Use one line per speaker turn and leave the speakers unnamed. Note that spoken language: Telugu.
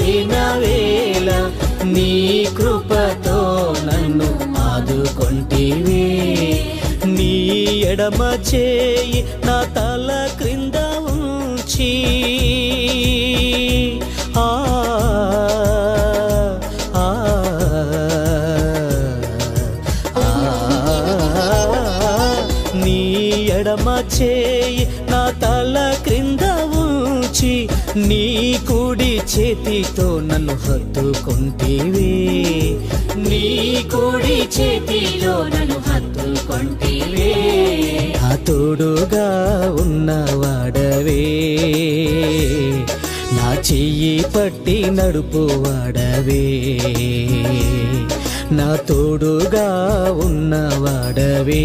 పడిన వేళ నీ కృపతో నన్ను ఆదుకొంటివే. నీ ఎడమ చేయి నా తల క్రింద ఉంచి ఆ ఆ నీ ఎడమ చేయి నా తల క్రింద ఉంచి నీ కుడి చేతితో నన్ను హత్తుకొంటివే. నీ కుడి చేతిలో నన్ను హత్తుకొంటివే. నా తోడుగా ఉన్నవాడవే, నా చెయ్యి పట్టి నడుపువాడవే. నా తోడుగా ఉన్నవాడవే,